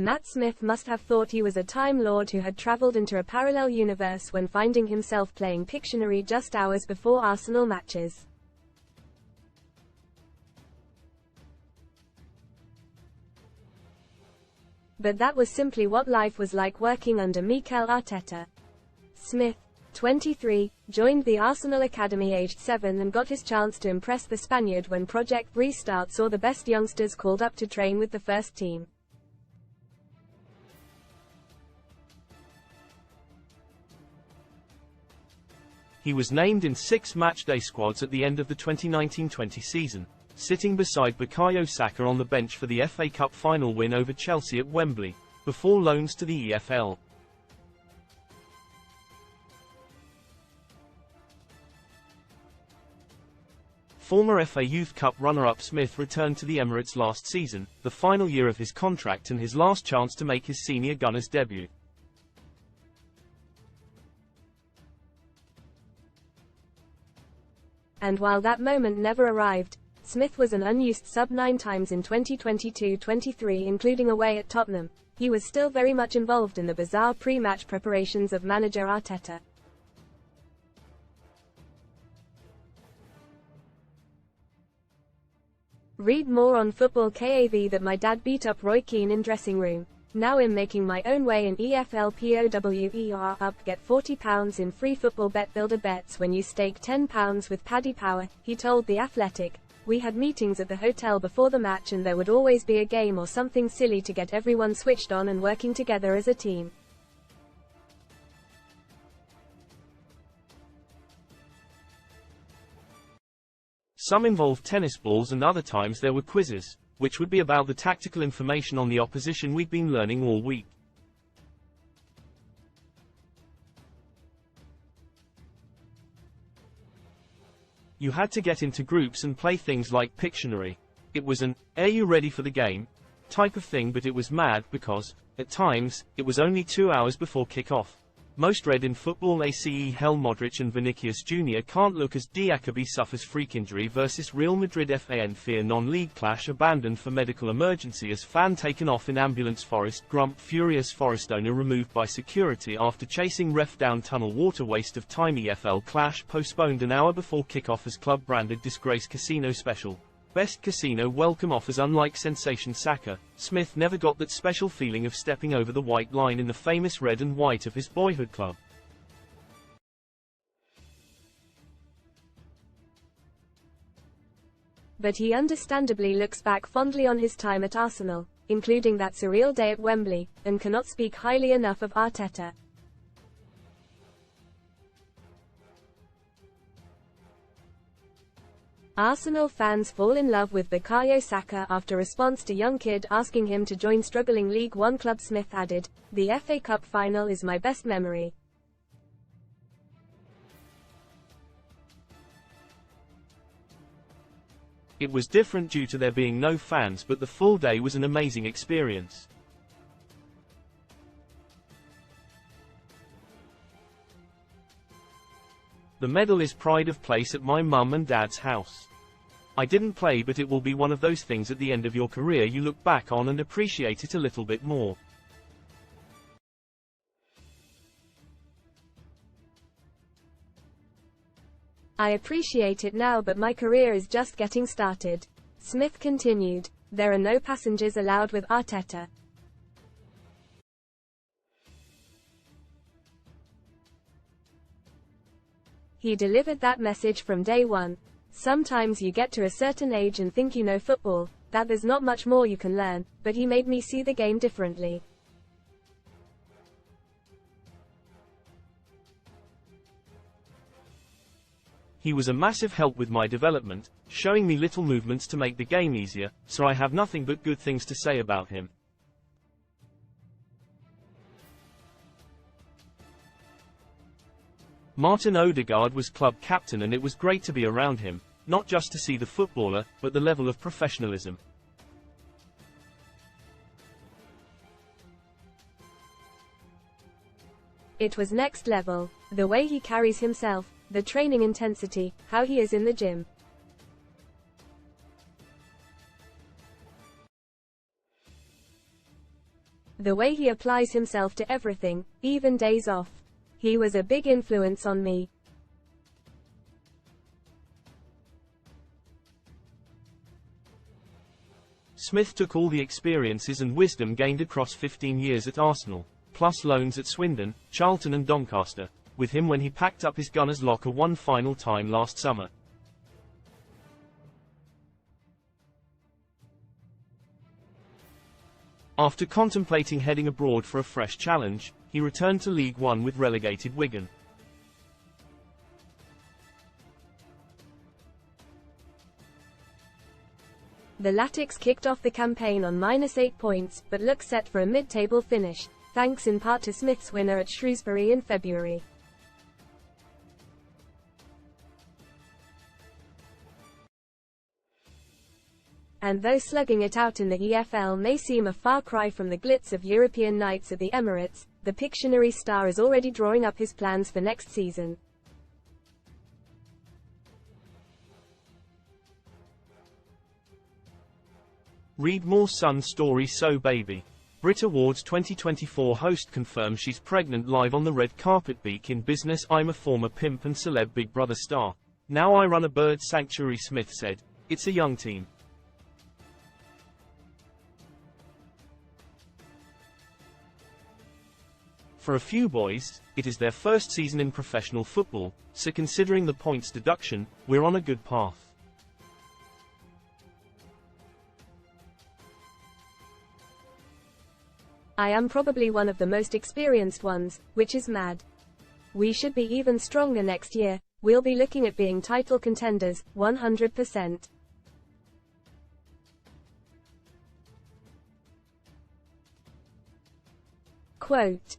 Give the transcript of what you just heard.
Matt Smith must have thought he was a Time Lord who had travelled into a parallel universe when finding himself playing Pictionary just hours before Arsenal matches. But that was simply what life was like working under Mikel Arteta. Smith, 23, joined the Arsenal Academy aged 7 and got his chance to impress the Spaniard when Project Restart saw the best youngsters called up to train with the first team. He was named in 6 matchday squads at the end of the 2019-20 season, sitting beside Bukayo Saka on the bench for the FA Cup final win over Chelsea at Wembley, before loans to the EFL. Former FA Youth Cup runner-up Smith returned to the Emirates last season, the final year of his contract and his last chance to make his senior Gunners debut. And while that moment never arrived, Smith was an unused sub 9 times in 2022-23, including away at Tottenham. He was still very much involved in the bizarre pre-match preparations of manager Arteta. Read more on Football KAV that my dad beat up Roy Keane in dressing room. Now I'm making my own way in EFL POWER up. Get £40 in free football bet builder bets when you stake £10 with Paddy Power, he told The Athletic. We had meetings at the hotel before the match and there would always be a game or something silly to get everyone switched on and working together as a team. Some involved tennis balls and other times there were quizzes, which would be about the tactical information on the opposition we'd been learning all week. You had to get into groups and play things like Pictionary. It was an, "Are you ready for the game?" type of thing, but it was mad because, at times, it was only 2 hours before kick-off. Most read in football ACE Hell Modric and Vinicius Jr. can't look as Diacabi suffers freak injury versus Real Madrid FAN fear non-league clash abandoned for medical emergency as fan taken off in ambulance Forest Grump furious forest owner removed by security after chasing ref down tunnel water waste of time EFL clash postponed an hour before kickoff as club branded disgrace casino special. Best casino welcome offers. Unlike sensation Saka, Smith never got that special feeling of stepping over the white line in the famous red and white of his boyhood club. But he understandably looks back fondly on his time at Arsenal, including that surreal day at Wembley, and cannot speak highly enough of Arteta. Arsenal fans fall in love with Bukayo Saka after response to young kid asking him to join struggling League One club. Smith added, "The FA Cup final is my best memory. It was different due to there being no fans, but the full day was an amazing experience. The medal is pride of place at my mum and dad's house. I didn't play, but it will be one of those things at the end of your career you look back on and appreciate it a little bit more." "I appreciate it now, but my career is just getting started," Smith continued. There are no passengers allowed with Arteta. He delivered that message from day one. Sometimes you get to a certain age and think you know football, that there's not much more you can learn, but he made me see the game differently. He was a massive help with my development, showing me little movements to make the game easier, so I have nothing but good things to say about him. Martin Odegaard was club captain and it was great to be around him, not just to see the footballer, but the level of professionalism. It was next level. The way he carries himself, the training intensity, how he is in the gym. The way he applies himself to everything, even days off. He was a big influence on me. Smith took all the experiences and wisdom gained across 15 years at Arsenal, plus loans at Swindon, Charlton and Doncaster, with him when he packed up his Gunners' locker one final time last summer. After contemplating heading abroad for a fresh challenge, he returned to League One with relegated Wigan. The Latics kicked off the campaign on -8 points, but look set for a mid-table finish, thanks in part to Smith's winner at Shrewsbury in February. And though slugging it out in the EFL may seem a far cry from the glitz of European nights at the Emirates, the Pictionary star is already drawing up his plans for next season. Read more Sun story So Baby. Brit Awards 2024 host confirms she's pregnant live on the red carpet. Beak in business. I'm a former pimp and celeb Big Brother star. Now I run a bird sanctuary, Smith said. It's a young team. For a few boys, it is their first season in professional football, so considering the points deduction, we're on a good path. I am probably one of the most experienced ones, which is mad. We should be even stronger next year. We'll be looking at being title contenders, 100%. Quote.